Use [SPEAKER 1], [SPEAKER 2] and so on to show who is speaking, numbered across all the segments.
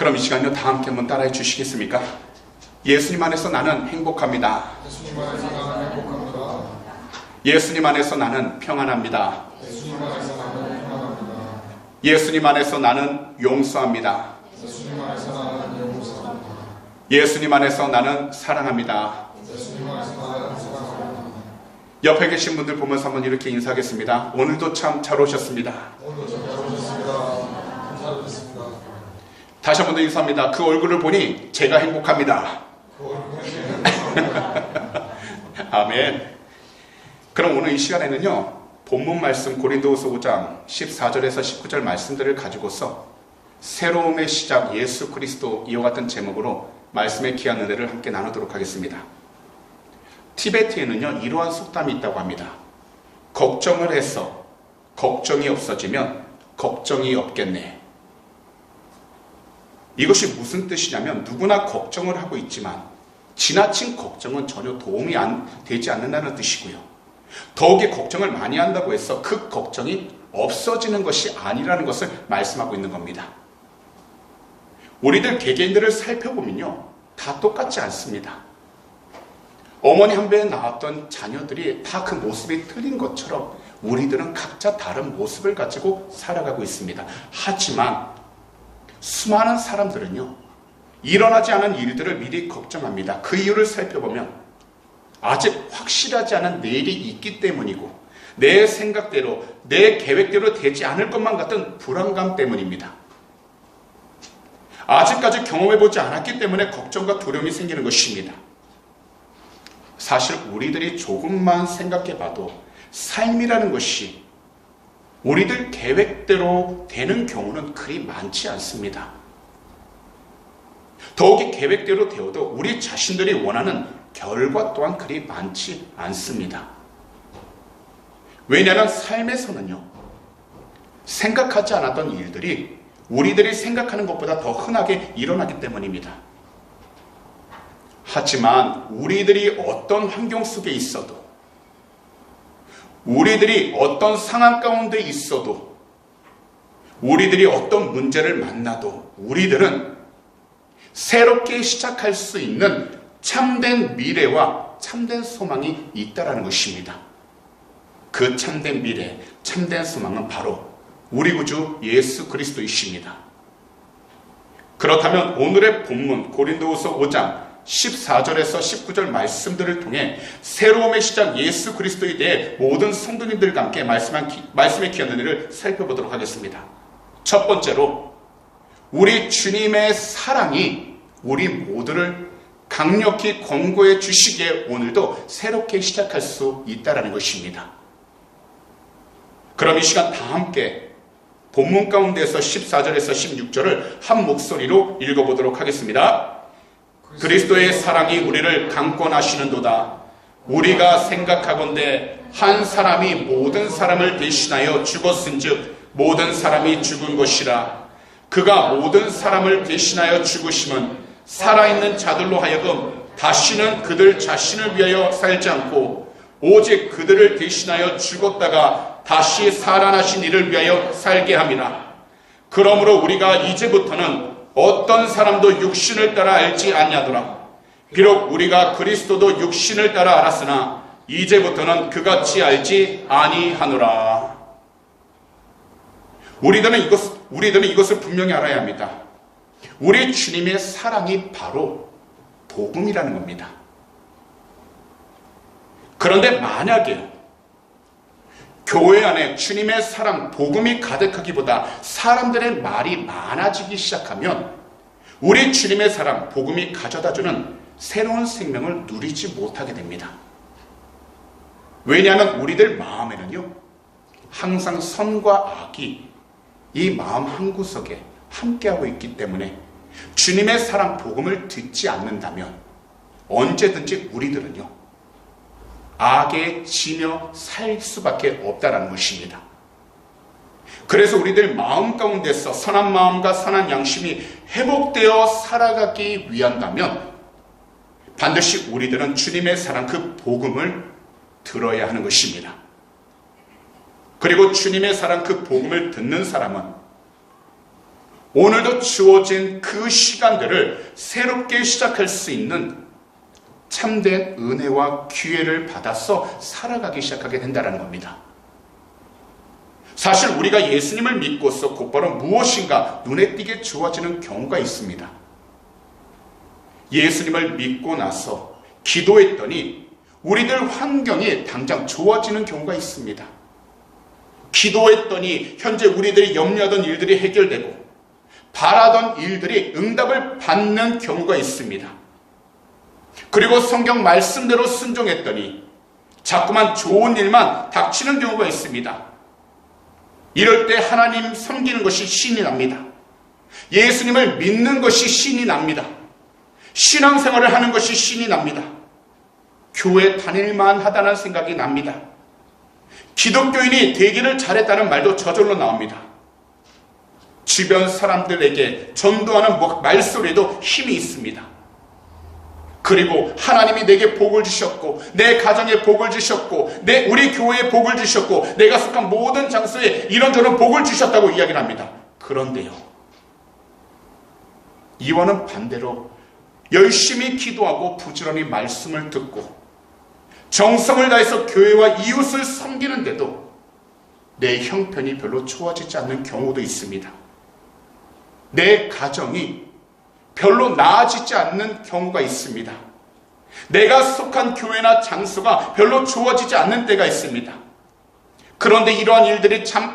[SPEAKER 1] 그럼 이 시간요 다 함께 한번 따라해 주시겠습니까? 예수님 안에서 나는 행복합니다.
[SPEAKER 2] 예수님 안에서 나는 행복합니다.
[SPEAKER 1] 예수님 안에서 나는 평안합니다.
[SPEAKER 2] 예수님 안에서 나는 평안합니다.
[SPEAKER 1] 예수님 안에서 나는 용서합니다.
[SPEAKER 2] 예수님 안에서 나는 용서합니다.
[SPEAKER 1] 예수님 안에서 나는 사랑합니다.
[SPEAKER 2] 예수님 안에서 나는 사랑합니다.
[SPEAKER 1] 옆에 계신 분들 보면서 한번 이렇게 인사하겠습니다. 오늘도 참 잘 오셨습니다.
[SPEAKER 2] 오늘도 잘 오셨습니다. 감사드렸습니다.
[SPEAKER 1] 다시 한번 더 인사합니다. 그 얼굴을 보니 제가 행복합니다.
[SPEAKER 2] 그 얼굴이 행복합니다.
[SPEAKER 1] 아멘. 그럼 오늘 이 시간에는요 본문 말씀 고린도후서 5장 14절에서 19절 말씀들을 가지고서 새로움의 시작 예수 그리스도 이와 같은 제목으로 말씀의 귀한 은혜를 함께 나누도록 하겠습니다. 티베트에는요 이러한 속담이 있다고 합니다. 걱정을 해서 걱정이 없어지면 걱정이 없겠네. 이것이 무슨 뜻이냐면 누구나 걱정을 하고 있지만 지나친 걱정은 전혀 도움이 되지 않는다는 뜻이고요. 더욱이 걱정을 많이 한다고 해서 그 걱정이 없어지는 것이 아니라는 것을 말씀하고 있는 겁니다. 우리들 개개인들을 살펴보면요 다 똑같지 않습니다. 어머니 한 배에 나왔던 자녀들이 다 그 모습이 틀린 것처럼 우리들은 각자 다른 모습을 가지고 살아가고 있습니다. 하지만 수많은 사람들은요 일어나지 않은 일들을 미리 걱정합니다. 그 이유를 살펴보면 아직 확실하지 않은 내일이 있기 때문이고 내 생각대로 내 계획대로 되지 않을 것만 같은 불안감 때문입니다. 아직까지 경험해보지 않았기 때문에 걱정과 두려움이 생기는 것입니다. 사실 우리들이 조금만 생각해봐도 삶이라는 것이 우리들 계획대로 되는 경우는 그리 많지 않습니다. 더욱이 계획대로 되어도 우리 자신들이 원하는 결과 또한 그리 많지 않습니다. 왜냐하면 삶에서는요 생각하지 않았던 일들이 우리들이 생각하는 것보다 더 흔하게 일어나기 때문입니다. 하지만 우리들이 어떤 환경 속에 있어도 우리들이 어떤 상황 가운데 있어도 우리들이 어떤 문제를 만나도 우리들은 새롭게 시작할 수 있는 참된 미래와 참된 소망이 있다는 것입니다. 그 참된 미래, 참된 소망은 바로 우리 구주 예수 그리스도이십니다. 그렇다면 오늘의 본문 고린도후서 5장 14절에서 19절 말씀들을 통해 새로움의 시작 예수 그리스도에 대해 모든 성도님들과 함께 말씀의 귀한 은혜를 살펴보도록 하겠습니다. 첫 번째로 우리 주님의 사랑이 우리 모두를 강력히 권고해 주시기에 오늘도 새롭게 시작할 수 있다는 것입니다. 그럼 이 시간 다 함께 본문 가운데서 14절에서 16절을 한 목소리로 읽어보도록 하겠습니다. 그리스도의 사랑이 우리를 강권하시는도다. 우리가 생각하건대 한 사람이 모든 사람을 대신하여 죽었은즉 모든 사람이 죽은 것이라. 그가 모든 사람을 대신하여 죽으심은 살아있는 자들로 하여금 다시는 그들 자신을 위하여 살지 않고 오직 그들을 대신하여 죽었다가 다시 살아나신 이를 위하여 살게 함이라. 그러므로 우리가 이제부터는 어떤 사람도 육신을 따라 알지 아니하더라. 비록 우리가 그리스도도 육신을 따라 알았으나 이제부터는 그같이 알지 아니하노라. 우리들은 이것을 분명히 알아야 합니다. 우리 주님의 사랑이 바로 복음이라는 겁니다. 그런데 만약에 교회 안에 주님의 사랑, 복음이 가득하기보다 사람들의 말이 많아지기 시작하면 우리 주님의 사랑, 복음이 가져다주는 새로운 생명을 누리지 못하게 됩니다. 왜냐하면 우리들 마음에는요 항상 선과 악이 이 마음 한구석에 함께하고 있기 때문에 주님의 사랑, 복음을 듣지 않는다면 언제든지 우리들은요 악에 지며 살 수밖에 없다는 것입니다. 그래서 우리들 마음 가운데서 선한 마음과 선한 양심이 회복되어 살아가기 위한다면 반드시 우리들은 주님의 사랑, 그 복음을 들어야 하는 것입니다. 그리고 주님의 사랑, 그 복음을 듣는 사람은 오늘도 주어진 그 시간들을 새롭게 시작할 수 있는 참된 은혜와 기회를 받아서 살아가기 시작하게 된다는 겁니다. 사실 우리가 예수님을 믿고서 곧바로 무엇인가 눈에 띄게 좋아지는 경우가 있습니다. 예수님을 믿고 나서 기도했더니 우리들 환경이 당장 좋아지는 경우가 있습니다. 기도했더니 현재 우리들이 염려하던 일들이 해결되고 바라던 일들이 응답을 받는 경우가 있습니다. 그리고 성경 말씀대로 순종했더니 자꾸만 좋은 일만 닥치는 경우가 있습니다. 이럴 때 하나님 섬기는 것이 신이 납니다. 예수님을 믿는 것이 신이 납니다. 신앙생활을 하는 것이 신이 납니다. 교회 다닐만 하다는 생각이 납니다. 기독교인이 되기를 잘했다는 말도 저절로 나옵니다. 주변 사람들에게 전도하는 말소리도 힘이 있습니다. 그리고 하나님이 내게 복을 주셨고 내 가정에 복을 주셨고 우리 교회에 복을 주셨고 내가 속한 모든 장소에 이런저런 복을 주셨다고 이야기를 합니다. 그런데요, 이와는 반대로 열심히 기도하고 부지런히 말씀을 듣고 정성을 다해서 교회와 이웃을 섬기는데도 내 형편이 별로 좋아지지 않는 경우도 있습니다. 내 가정이 별로 나아지지 않는 경우가 있습니다. 내가 속한 교회나 장소가 별로 좋아지지 않는 때가 있습니다. 그런데 이러한 일들이 잠시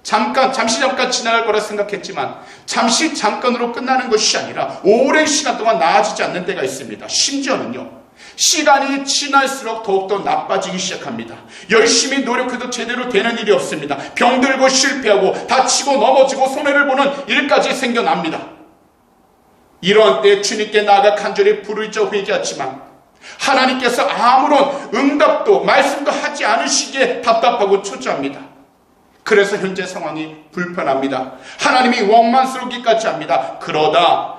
[SPEAKER 1] 잠깐 지나갈 거라 생각했지만 잠시 잠깐으로 끝나는 것이 아니라 오랜 시간 동안 나아지지 않는 때가 있습니다. 심지어는요, 시간이 지날수록 더욱더 나빠지기 시작합니다. 열심히 노력해도 제대로 되는 일이 없습니다. 병들고 실패하고 다치고 넘어지고 손해를 보는 일까지 생겨납니다. 이러한 때 주님께 나아가 간절히 부르짖어 회개하지만 하나님께서 아무런 응답도 말씀도 하지 않으시기에 답답하고 초조합니다. 그래서 현재 상황이 불편합니다. 하나님이 원망스럽기까지 합니다. 그러다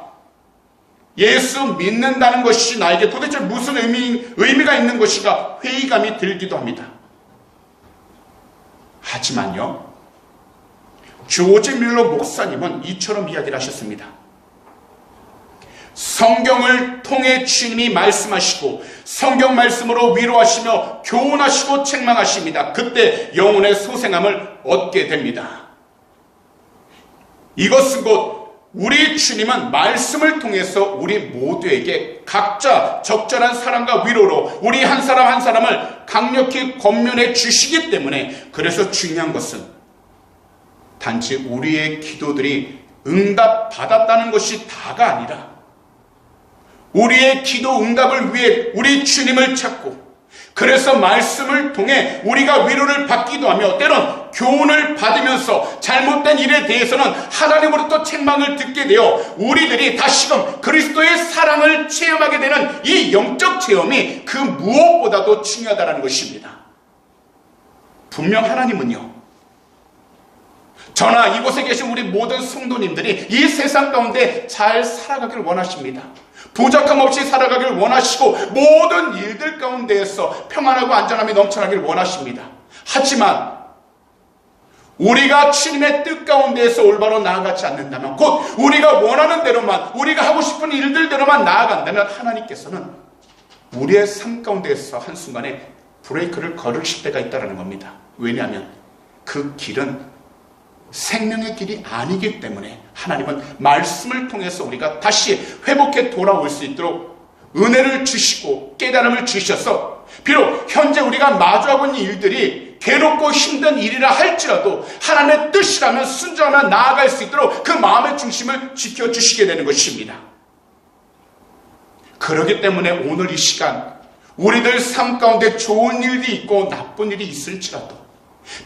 [SPEAKER 1] 예수 믿는다는 것이 나에게 도대체 무슨 의미가 있는 것인가 회의감이 들기도 합니다. 하지만요, 조지 뮬러 목사님은 이처럼 이야기를 하셨습니다. 성경을 통해 주님이 말씀하시고 성경 말씀으로 위로하시며 교훈하시고 책망하십니다. 그때 영혼의 소생함을 얻게 됩니다. 이것은 곧 우리 주님은 말씀을 통해서 우리 모두에게 각자 적절한 사랑과 위로로 우리 한 사람 한 사람을 강력히 권면해 주시기 때문에, 그래서 중요한 것은 단지 우리의 기도들이 응답받았다는 것이 다가 아니라 우리의 기도 응답을 위해 우리 주님을 찾고, 그래서 말씀을 통해 우리가 위로를 받기도 하며 때론 교훈을 받으면서 잘못된 일에 대해서는 하나님으로부터 책망을 듣게 되어 우리들이 다시금 그리스도의 사랑을 체험하게 되는 이 영적 체험이 그 무엇보다도 중요하다는 것입니다. 분명 하나님은요, 저나 이곳에 계신 우리 모든 성도님들이 이 세상 가운데 잘 살아가길 원하십니다. 부족함 없이 살아가길 원하시고 모든 일들 가운데에서 평안하고 안전함이 넘쳐나길 원하십니다. 하지만 우리가 주님의 뜻 가운데에서 올바로 나아가지 않는다면, 곧 우리가 원하는 대로만, 우리가 하고 싶은 일들대로만 나아간다면 하나님께서는 우리의 삶 가운데에서 한순간에 브레이크를 걸으실 때가 있다는 겁니다. 왜냐하면 그 길은 생명의 길이 아니기 때문에 하나님은 말씀을 통해서 우리가 다시 회복해 돌아올 수 있도록 은혜를 주시고 깨달음을 주셔서, 비록 현재 우리가 마주하고 있는 일들이 괴롭고 힘든 일이라 할지라도 하나님의 뜻이라면 순종하며 나아갈 수 있도록 그 마음의 중심을 지켜주시게 되는 것입니다. 그렇기 때문에 오늘 이 시간 우리들 삶 가운데 좋은 일이 있고 나쁜 일이 있을지라도,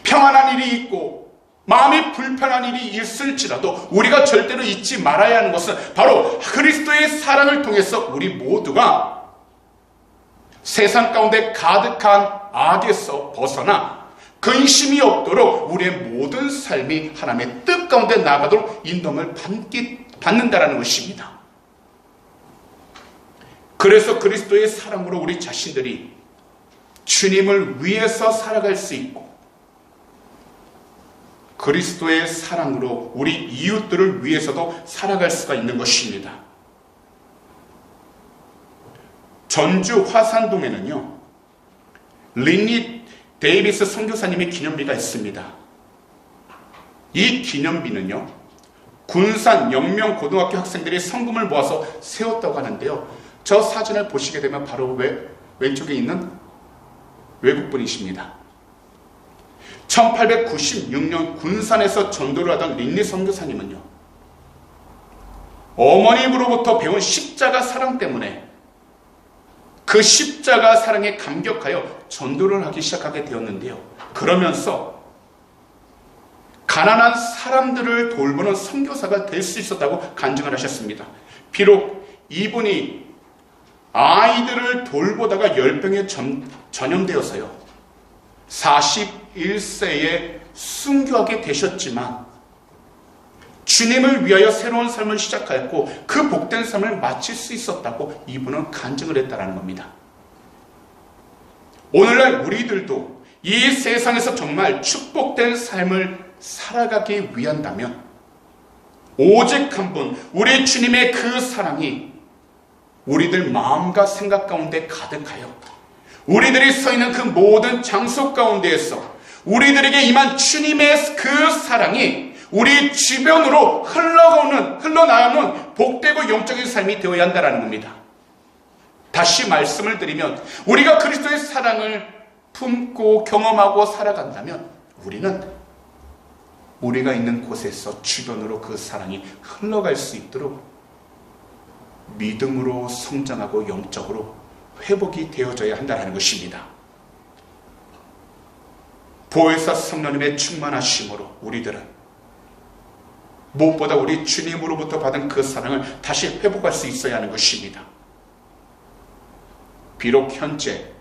[SPEAKER 1] 평안한 일이 있고 마음이 불편한 일이 있을지라도 우리가 절대로 잊지 말아야 하는 것은 바로 그리스도의 사랑을 통해서 우리 모두가 세상 가운데 가득한 악에서 벗어나 근심이 없도록 우리의 모든 삶이 하나님의 뜻 가운데 나가도록 인도를 받는다는 것입니다. 그래서 그리스도의 사랑으로 우리 자신들이 주님을 위해서 살아갈 수 있고, 그리스도의 사랑으로 우리 이웃들을 위해서도 살아갈 수가 있는 것입니다. 전주 화산동에는요, 린니 데이비스 선교사님의 기념비가 있습니다. 이 기념비는요, 군산 영명고등학교 학생들이 성금을 모아서 세웠다고 하는데요, 저 사진을 보시게 되면 바로 왼쪽에 있는 외국분이십니다. 1896년 군산에서 전도를 하던 린니 선교사님은요, 어머님으로부터 배운 십자가 사랑 때문에 그 십자가 사랑에 감격하여 전도를 하기 시작하게 되었는데요, 그러면서 가난한 사람들을 돌보는 선교사가 될 수 있었다고 간증을 하셨습니다. 비록 이분이 아이들을 돌보다가 열병에 전염되어서요, 41세에 순교하게 되셨지만 주님을 위하여 새로운 삶을 시작하였고 그 복된 삶을 마칠 수 있었다고 이분은 간증을 했다는 겁니다. 오늘날 우리들도 이 세상에서 정말 축복된 삶을 살아가기 위한다면 오직 한 분, 우리 주님의 그 사랑이 우리들 마음과 생각 가운데 가득하여 우리들이 서 있는 그 모든 장소 가운데에서 우리들에게 임한 주님의 그 사랑이 우리 주변으로 흘러나오는 복되고 영적인 삶이 되어야 한다는 겁니다. 다시 말씀을 드리면 우리가 그리스도의 사랑을 품고 경험하고 살아간다면 우리는 우리가 있는 곳에서 주변으로 그 사랑이 흘러갈 수 있도록 믿음으로 성장하고 영적으로 회복이 되어져야 한다는 것입니다. 보혜사 성령님의 충만하심으로 우리들은 무엇보다 우리 주님으로부터 받은 그 사랑을 다시 회복할 수 있어야 하는 것입니다. 비록 현재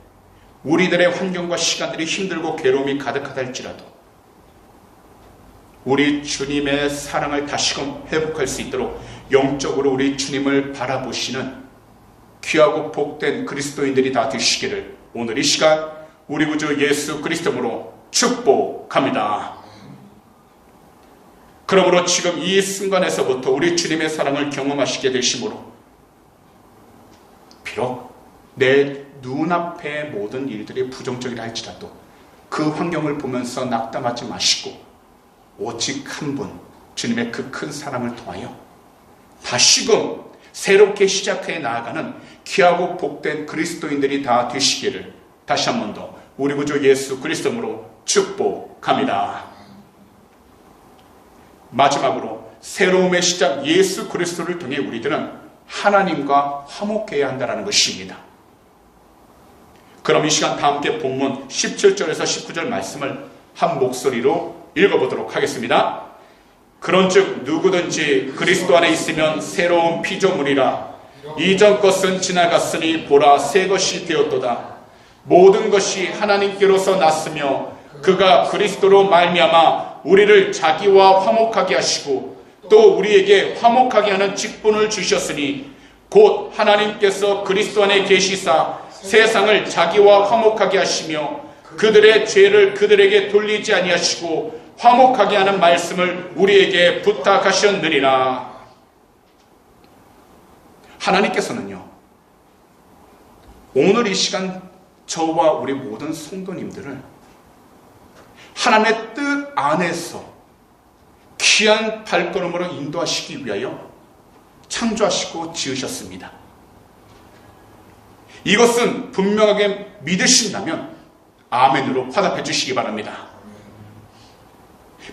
[SPEAKER 1] 우리들의 환경과 시간들이 힘들고 괴로움이 가득하다 할지라도 우리 주님의 사랑을 다시금 회복할 수 있도록 영적으로 우리 주님을 바라보시는 귀하고 복된 그리스도인들이 다 되시기를 오늘 이 시간 우리 구주 예수 그리스도로 축복합니다. 그러므로 지금 이 순간에서부터 우리 주님의 사랑을 경험하시게 되심으로 비록 내 눈앞의 모든 일들이 부정적이라 할지라도 그 환경을 보면서 낙담하지 마시고 오직 한 분 주님의 그 큰 사랑을 통하여 다시금 새롭게 시작해 나아가는 귀하고 복된 그리스도인들이 다 되시기를 다시 한 번 더 우리 구주 예수 그리스도로 축복합니다. 마지막으로 새로움의 시작 예수 그리스도를 통해 우리들은 하나님과 화목해야 한다는 것입니다. 그럼 이 시간 다 함께 본문 17절에서 19절 말씀을 한 목소리로 읽어보도록 하겠습니다. 그런즉 누구든지 그리스도 안에 있으면 새로운 피조물이라 이전 것은 지나갔으니 보라 새 것이 되었도다. 모든 것이 하나님께로서 났으며 그가 그리스도로 말미암아 우리를 자기와 화목하게 하시고 또 우리에게 화목하게 하는 직분을 주셨으니 곧 하나님께서 그리스도 안에 계시사 세상을 자기와 화목하게 하시며 그들의 죄를 그들에게 돌리지 아니하시고 화목하게 하는 말씀을 우리에게 부탁하셨느니라. 하나님께서는요, 오늘 이 시간 저와 우리 모든 성도님들을 하나님의 뜻 안에서 귀한 발걸음으로 인도하시기 위하여 창조하시고 지으셨습니다. 이것은 분명하게 믿으신다면 아멘으로 화답해 주시기 바랍니다.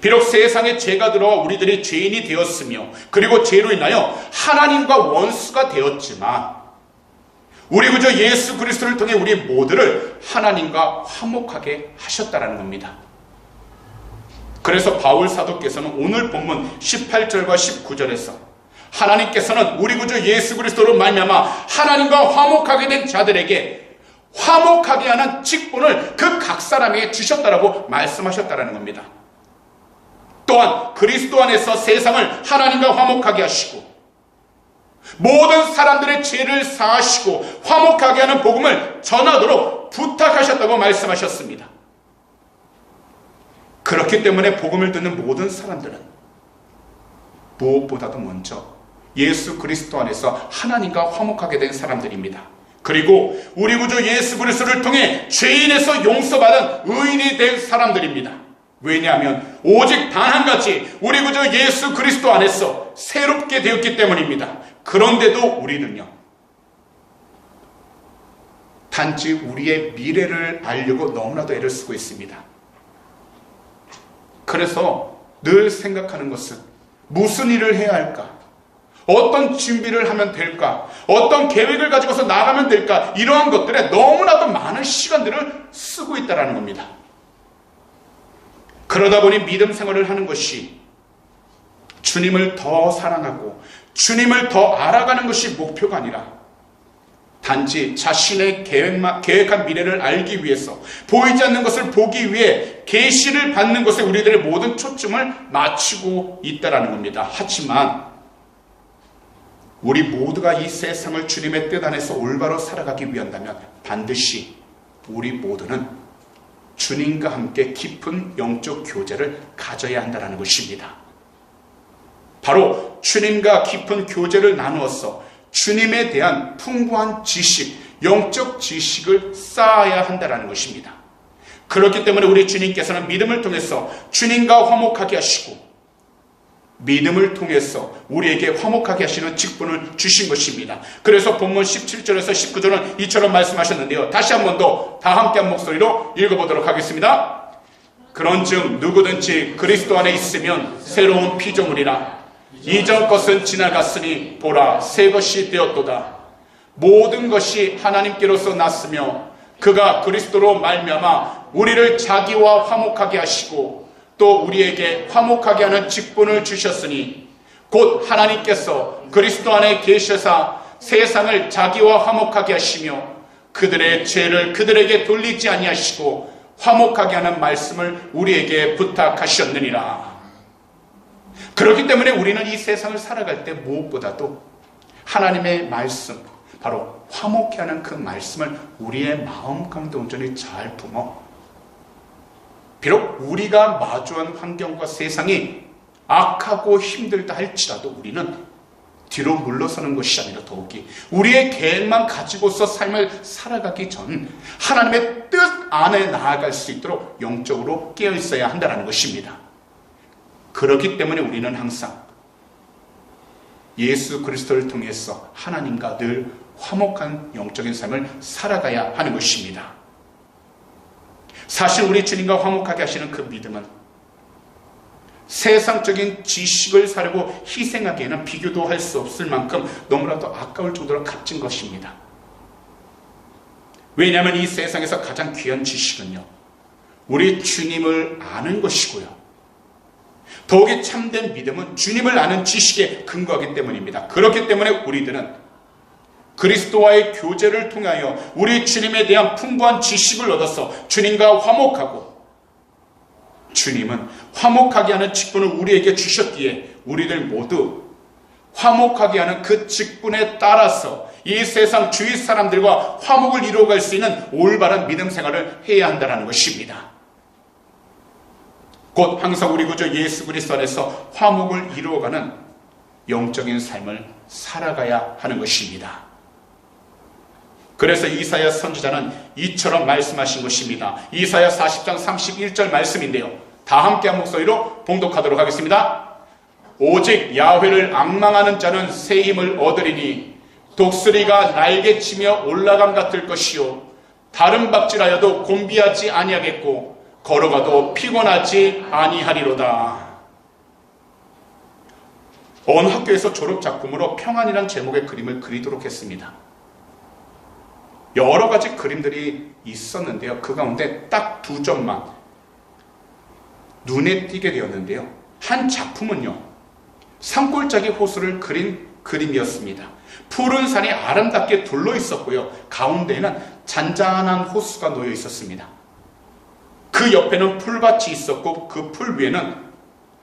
[SPEAKER 1] 비록 세상에 죄가 들어와 우리들이 죄인이 되었으며 그리고 죄로 인하여 하나님과 원수가 되었지만 우리 구주 예수 그리스도를 통해 우리 모두를 하나님과 화목하게 하셨다는 겁니다. 그래서 바울 사도께서는 오늘 본문 18절과 19절에서 하나님께서는 우리 구주 예수 그리스도로 말미암아 하나님과 화목하게 된 자들에게 화목하게 하는 직분을 그 각 사람에게 주셨다라고 말씀하셨다는 겁니다. 또한 그리스도 안에서 세상을 하나님과 화목하게 하시고 모든 사람들의 죄를 사하시고 화목하게 하는 복음을 전하도록 부탁하셨다고 말씀하셨습니다. 그렇기 때문에 복음을 듣는 모든 사람들은 무엇보다도 먼저 예수 그리스도 안에서 하나님과 화목하게 된 사람들입니다. 그리고 우리 구주 예수 그리스도를 통해 죄인에서 용서받은 의인이 된 사람들입니다. 왜냐하면 오직 단 한 가지 우리 구주 예수 그리스도 안에서 새롭게 되었기 때문입니다. 그런데도 우리는요, 단지 우리의 미래를 알려고 너무나도 애를 쓰고 있습니다. 그래서 늘 생각하는 것은 무슨 일을 해야 할까? 어떤 준비를 하면 될까? 어떤 계획을 가지고서 나가면 될까? 이러한 것들에 너무나도 많은 시간들을 쓰고 있다는 겁니다. 그러다 보니 믿음 생활을 하는 것이 주님을 더 사랑하고 주님을 더 알아가는 것이 목표가 아니라 단지 자신의 계획한 미래를 알기 위해서 보이지 않는 것을 보기 위해 계시를 받는 것에 우리들의 모든 초점을 맞추고 있다는 겁니다. 하지만 우리 모두가 이 세상을 주님의 뜻 안에서 올바로 살아가기 위한다면 반드시 우리 모두는 주님과 함께 깊은 영적 교제를 가져야 한다는 것입니다. 바로 주님과 깊은 교제를 나누어서 주님에 대한 풍부한 지식, 영적 지식을 쌓아야 한다는 것입니다. 그렇기 때문에 우리 주님께서는 믿음을 통해서 주님과 화목하게 하시고 믿음을 통해서 우리에게 화목하게 하시는 직분을 주신 것입니다. 그래서 본문 17절에서 19절은 이처럼 말씀하셨는데요. 다시 한 번 더 다 함께 한 목소리로 읽어보도록 하겠습니다. 그런즉 누구든지 그리스도 안에 있으면 새로운 피조물이라. 이전 것은 지나갔으니 보라 새 것이 되었도다. 모든 것이 하나님께로서 났으며 그가 그리스도로 말미암아 우리를 자기와 화목하게 하시고 또 우리에게 화목하게 하는 직분을 주셨으니 곧 하나님께서 그리스도 안에 계셔서 세상을 자기와 화목하게 하시며 그들의 죄를 그들에게 돌리지 아니하시고 화목하게 하는 말씀을 우리에게 부탁하셨느니라. 그렇기 때문에 우리는 이 세상을 살아갈 때 무엇보다도 하나님의 말씀, 바로 화목케 하는 그 말씀을 우리의 마음 가운데 온전히 잘 품어 비록 우리가 마주한 환경과 세상이 악하고 힘들다 할지라도 우리는 뒤로 물러서는 것이 아니라 더욱이 우리의 계획만 가지고서 삶을 살아가기 전 하나님의 뜻 안에 나아갈 수 있도록 영적으로 깨어 있어야 한다는 것입니다. 그렇기 때문에 우리는 항상 예수 그리스도를 통해서 하나님과 늘 화목한 영적인 삶을 살아가야 하는 것입니다. 사실 우리 주님과 화목하게 하시는 그 믿음은 세상적인 지식을 사려고 희생하기에는 비교도 할 수 없을 만큼 너무나도 아까울 정도로 값진 것입니다. 왜냐하면 이 세상에서 가장 귀한 지식은요, 우리 주님을 아는 것이고요, 더욱이 참된 믿음은 주님을 아는 지식에 근거하기 때문입니다. 그렇기 때문에 우리들은 그리스도와의 교제를 통하여 우리 주님에 대한 풍부한 지식을 얻어서 주님과 화목하고, 주님은 화목하게 하는 직분을 우리에게 주셨기에 우리들 모두 화목하게 하는 그 직분에 따라서 이 세상 주위 사람들과 화목을 이루어갈 수 있는 올바른 믿음 생활을 해야 한다는 것입니다. 곧 항상 우리 구주 예수 그리스도 안에서 화목을 이루어가는 영적인 삶을 살아가야 하는 것입니다. 그래서 이사야 선지자는 이처럼 말씀하신 것입니다. 이사야 40장 31절 말씀인데요. 다 함께 한 목소리로 봉독하도록 하겠습니다. 오직 야훼를 앙망하는 자는 새 힘을 얻으리니 독수리가 날개치며 올라감 같을 것이요 다른 박질하여도 곤비하지 아니하겠고 걸어가도 피곤하지 아니하리로다. 어느 학교에서 졸업 작품으로 평안이라는 제목의 그림을 그리도록 했습니다. 여러 가지 그림들이 있었는데요. 그 가운데 딱 두 점만 눈에 띄게 되었는데요. 한 작품은요, 산골짜기 호수를 그린 그림이었습니다. 푸른 산이 아름답게 둘러 있었고요. 가운데에는 잔잔한 호수가 놓여 있었습니다. 그 옆에는 풀밭이 있었고 그 풀 위에는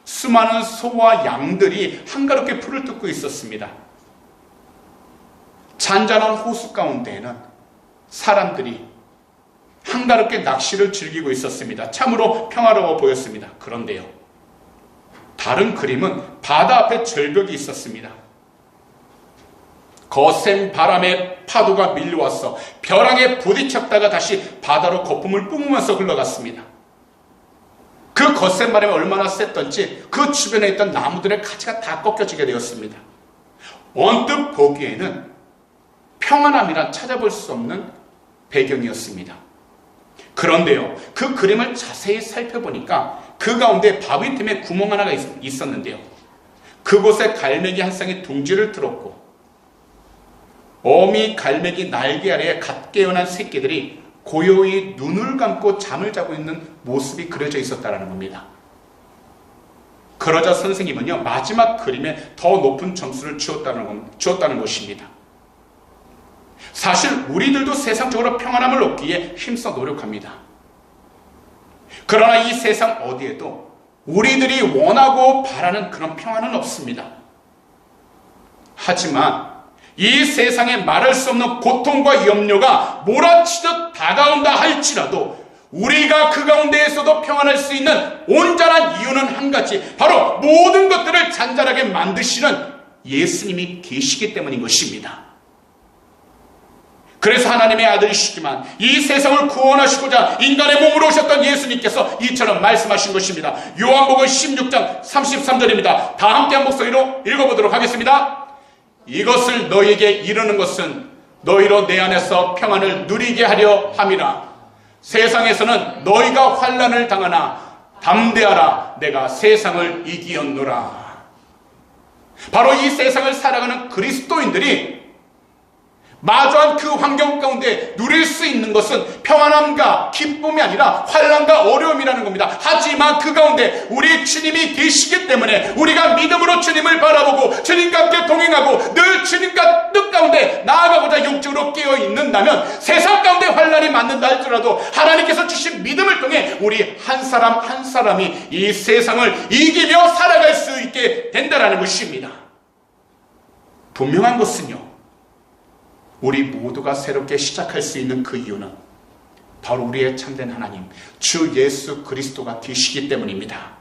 [SPEAKER 1] 수많은 소와 양들이 한가롭게 풀을 뜯고 있었습니다. 잔잔한 호수 가운데에는 사람들이 한가롭게 낚시를 즐기고 있었습니다. 참으로 평화로워 보였습니다. 그런데요, 다른 그림은 바다 앞에 절벽이 있었습니다. 거센 바람에 파도가 밀려와서 벼랑에 부딪혔다가 다시 바다로 거품을 뿜으면서 흘러갔습니다. 그 거센 바람이 얼마나 셌던지 그 주변에 있던 나무들의 가지가 다 꺾여지게 되었습니다. 언뜻 보기에는 평안함이란 찾아볼 수 없는 배경이었습니다. 그런데요, 그 그림을 자세히 살펴보니까 그 가운데 바위 틈에 구멍 하나가 있었는데요, 그곳에 갈매기 한 쌍이 둥지를 틀었고 어미 갈매기 날개 아래에 갓 깨어난 새끼들이 고요히 눈을 감고 잠을 자고 있는 모습이 그려져 있었다는 겁니다. 그러자 선생님은요, 마지막 그림에 더 높은 점수를 주었다는 것입니다. 사실 우리들도 세상적으로 평안함을 얻기에 힘써 노력합니다. 그러나 이 세상 어디에도 우리들이 원하고 바라는 그런 평안은 없습니다. 하지만 이 세상에 말할 수 없는 고통과 염려가 몰아치듯 다가온다 할지라도 우리가 그 가운데에서도 평안할 수 있는 온전한 이유는 한 가지, 바로 모든 것들을 잔잔하게 만드시는 예수님이 계시기 때문인 것입니다. 그래서 하나님의 아들이시지만 이 세상을 구원하시고자 인간의 몸으로 오셨던 예수님께서 이처럼 말씀하신 것입니다. 요한복음 16장 33절입니다. 다 함께 한 목소리로 읽어보도록 하겠습니다. 이것을 너희에게 이르는 것은 너희로 내 안에서 평안을 누리게 하려 함이라. 세상에서는 너희가 환난을 당하나 담대하라, 내가 세상을 이기었노라. 바로 이 세상을 살아가는 그리스도인들이 마주한 그 환경 가운데 누릴 수 있는 것은 평안함과 기쁨이 아니라 환난과 어려움이라는 겁니다. 하지만 그 가운데 우리 주님이 계시기 때문에 우리가 믿음으로 주님을 바라보고 주님과 함께 동행하고 늘 주님과 뜻 가운데 나아가고자 육적으로 깨어 있는다면 세상 가운데 환난이 맞는다 할지라도 하나님께서 주신 믿음을 통해 우리 한 사람 한 사람이 이 세상을 이기며 살아갈 수 있게 된다는 것입니다. 분명한 것은요, 우리 모두가 새롭게 시작할 수 있는 그 이유는 바로 우리의 참된 하나님 주 예수 그리스도가 계시기 때문입니다.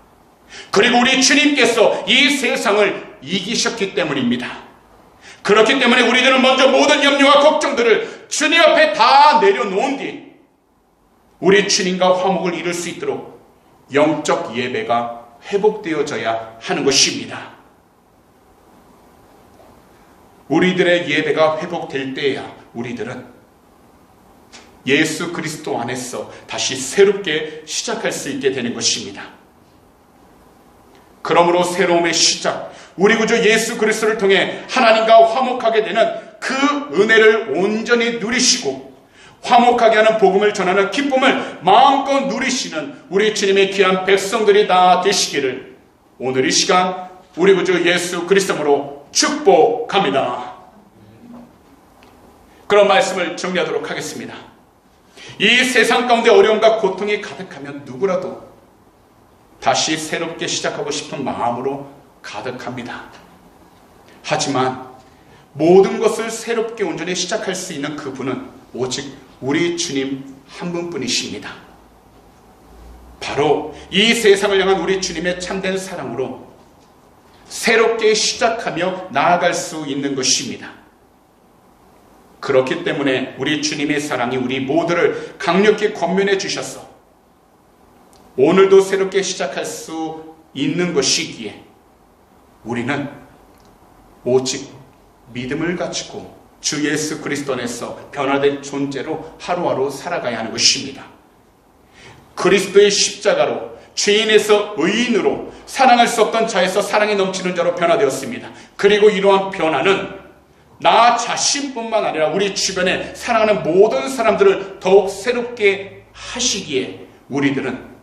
[SPEAKER 1] 그리고 우리 주님께서 이 세상을 이기셨기 때문입니다. 그렇기 때문에 우리들은 먼저 모든 염려와 걱정들을 주님 앞에 다 내려놓은 뒤 우리 주님과 화목을 이룰 수 있도록 영적 예배가 회복되어져야 하는 것입니다. 우리들의 예배가 회복될 때에야 우리들은 예수 그리스도 안에서 다시 새롭게 시작할 수 있게 되는 것입니다. 그러므로 새로움의 시작, 우리 구주 예수 그리스도를 통해 하나님과 화목하게 되는 그 은혜를 온전히 누리시고 화목하게 하는 복음을 전하는 기쁨을 마음껏 누리시는 우리 주님의 귀한 백성들이 다 되시기를 오늘 이 시간 우리 구주 예수 그리스도로 축복합니다. 그런 말씀을 정리하도록 하겠습니다. 이 세상 가운데 어려움과 고통이 가득하면 누구라도 다시 새롭게 시작하고 싶은 마음으로 가득합니다. 하지만 모든 것을 새롭게 온전히 시작할 수 있는 그분은 오직 우리 주님 한 분뿐이십니다. 바로 이 세상을 향한 우리 주님의 참된 사랑으로 새롭게 시작하며 나아갈 수 있는 것입니다. 그렇기 때문에 우리 주님의 사랑이 우리 모두를 강력히 권면해 주셔서 오늘도 새롭게 시작할 수 있는 것이기에 우리는 오직 믿음을 가지고 주 예수 그리스도 안에서 변화된 존재로 하루하루 살아가야 하는 것입니다. 그리스도의 십자가로 죄인에서 의인으로 사랑할 수 없던 자에서 사랑이 넘치는 자로 변화되었습니다. 그리고 이러한 변화는 나 자신뿐만 아니라 우리 주변에 사랑하는 모든 사람들을 더욱 새롭게 하시기에 우리들은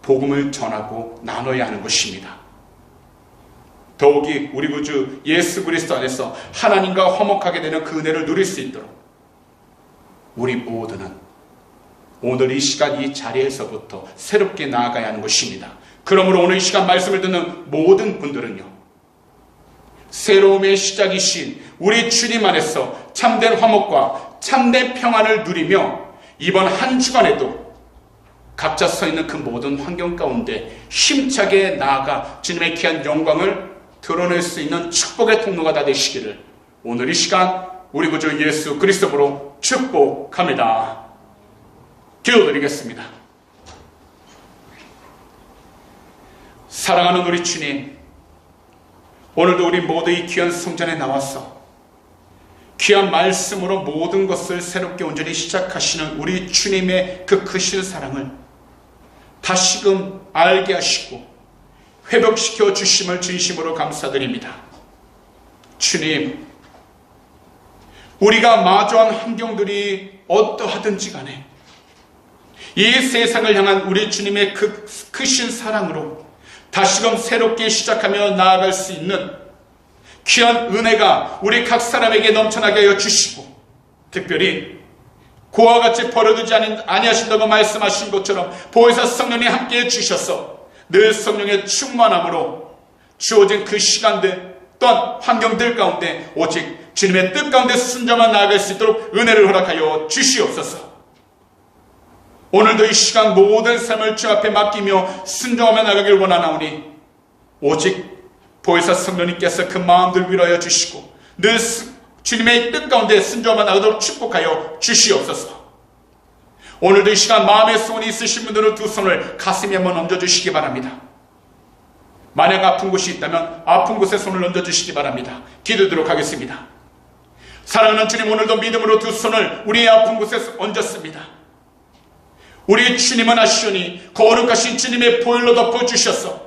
[SPEAKER 1] 복음을 전하고 나눠야 하는 것입니다. 더욱이 우리 구주 예수 그리스도 안에서 하나님과 화목하게 되는 그 은혜를 누릴 수 있도록 우리 모두는 오늘 이 시간 이 자리에서부터 새롭게 나아가야 하는 것입니다. 그러므로 오늘 이 시간 말씀을 듣는 모든 분들은요, 새로움의 시작이신 우리 주님 안에서 참된 화목과 참된 평안을 누리며 이번 한 주간에도 각자 서 있는 그 모든 환경 가운데 힘차게 나아가 주님의 귀한 영광을 드러낼 수 있는 축복의 통로가 다 되시기를 오늘 이 시간 우리 구주 예수 그리스도로 축복합니다. 기도드리겠습니다. 사랑하는 우리 주님, 오늘도 우리 모두 이 귀한 성전에 나와서 귀한 말씀으로 모든 것을 새롭게 온전히 시작하시는 우리 주님의 그 크신 사랑을 다시금 알게 하시고 회복시켜 주심을 진심으로 감사드립니다. 주님, 우리가 마주한 환경들이 어떠하든지 간에 이 세상을 향한 우리 주님의 그 크신 사랑으로 다시금 새롭게 시작하며 나아갈 수 있는 귀한 은혜가 우리 각 사람에게 넘쳐나게 하여 주시고, 특별히 그와 같이 버려두지 아니하신다고 말씀하신 것처럼 보혜사 성령이 함께해 주셔서 늘 성령의 충만함으로 주어진 그 시간들 또한 환경들 가운데 오직 주님의 뜻 가운데 순종만 나아갈 수 있도록 은혜를 허락하여 주시옵소서. 오늘도 이 시간 모든 삶을 주 앞에 맡기며 순종하며 나가길 원하나오니 오직 보혜사 성령님께서 그 마음들 위로하여 주시고 늘 주님의 뜻 가운데 순종하며 나가도록 축복하여 주시옵소서. 오늘도 이 시간 마음의 소원이 있으신 분들은 두 손을 가슴에 한번 얹어주시기 바랍니다. 만약 아픈 곳이 있다면 아픈 곳에 손을 얹어주시기 바랍니다. 기도드리도록 하겠습니다. 사랑하는 주님, 오늘도 믿음으로 두 손을 우리의 아픈 곳에 얹었습니다. 우리 주님은 아시오니 거룩하신 주님의 보혈로 덮어주셔서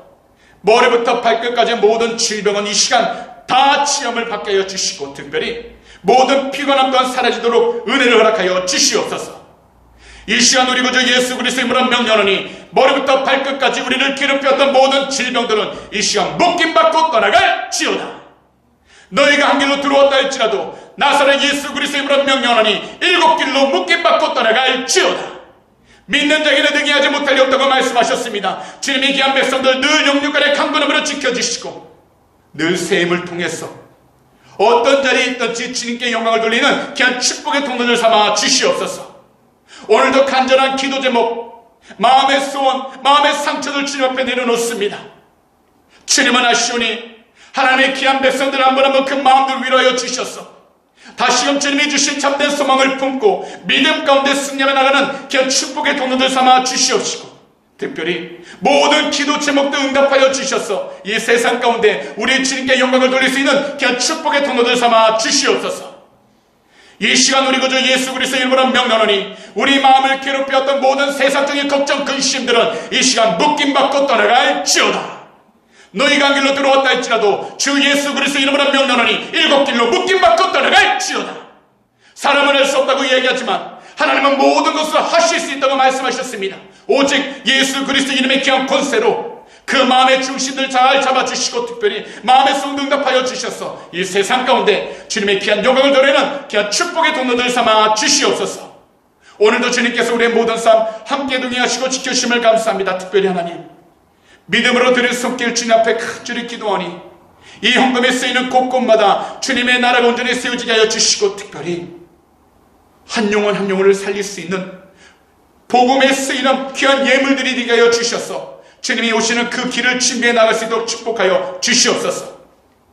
[SPEAKER 1] 머리부터 발끝까지 모든 질병은 이 시간 다 치염을 받게 하여 주시고, 특별히 모든 피곤함 또한 사라지도록 은혜를 허락하여 주시옵소서. 이 시간 우리 구주 예수 그리스도의 이름으로 명령하니 머리부터 발끝까지 우리를 괴롭혔던 모든 질병들은 이 시간 묶임받고 떠나갈지어다. 너희가 한 길로 들어왔다 할지라도 나사렛 예수 그리스도의 이름으로 명령하니 일곱 길로 묶임받고 떠나갈지어다. 믿는 자에게는 능히하지 못할 리 없다고 말씀하셨습니다. 주님의 귀한 백성들 늘 영육간의 강건함으로 지켜주시고 늘 새 힘을 통해서 어떤 자리에 있든지 주님께 영광을 돌리는 귀한 축복의 통로를 삼아 주시옵소서. 오늘도 간절한 기도 제목, 마음의 소원, 마음의 상처들 주님 앞에 내려놓습니다. 주님은 아시오니 하나님의 귀한 백성들 한 번 한 번 그 마음들 위로하여 주셔서 다시금 주님이 주신 참된 소망을 품고 믿음 가운데 승리하며 나가는 귀한 축복의 통로들 삼아 주시옵시고, 특별히 모든 기도 제목도 응답하여 주셔서 이 세상 가운데 우리 주님께 영광을 돌릴 수 있는 귀한 축복의 통로들 삼아 주시옵소서. 이 시간 우리 구주 예수 그리스도의 이름으로 명령하니 우리 마음을 괴롭혔던 모든 세상적인 걱정 근심들은 이 시간 묶임받고 떠나갈지어다. 너희가 한 길로 들어왔다 할지라도 주 예수 그리스도의 이름으로 명령하니 일곱 길로 묶임받고 떠나갈지어다. 사람은 할 수 없다고 이야기하지만 하나님은 모든 것을 하실 수 있다고 말씀하셨습니다. 오직 예수 그리스도의 이름의 귀한 권세로 그 마음의 중심들 잘 잡아주시고 특별히 마음의 소원 응답하여 주셔서 이 세상 가운데 주님의 귀한 영광을 드러내는 귀한 축복의 통로들 삼아 주시옵소서. 오늘도 주님께서 우리의 모든 삶 함께 동행하시고 지켜주심을 감사합니다. 특별히 하나님, 믿음으로 드릴 손길 주님 앞에 간절히 기도하니 이 헌금에 쓰이는 곳곳마다 주님의 나라가 온전히 세워지게 하여 주시고, 특별히 한 영혼 한 영혼을 살릴 수 있는 복음에 쓰이는 귀한 예물들이 되게 하여 주셔서 주님이 오시는 그 길을 준비해 나갈 수 있도록 축복하여 주시옵소서.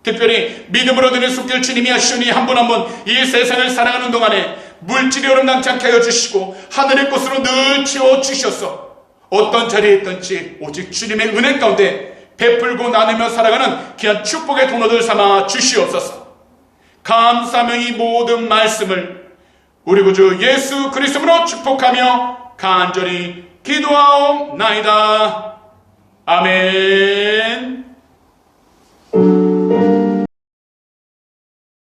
[SPEAKER 1] 특별히 믿음으로 드는 손길 주님이 하시오니 한 분 한 분 이 세상을 살아가는 동안에 물질이 어긋나지 않게 하여 주시고 하늘의 꽃으로 늘 채워주셔서 어떤 자리에 있든지 오직 주님의 은혜 가운데 베풀고 나누며 살아가는 귀한 축복의 통로들 삼아 주시옵소서. 감사하며 이 모든 말씀을 우리 구주 예수 그리스도로 축복하며 간절히 기도하옵나이다. 아멘.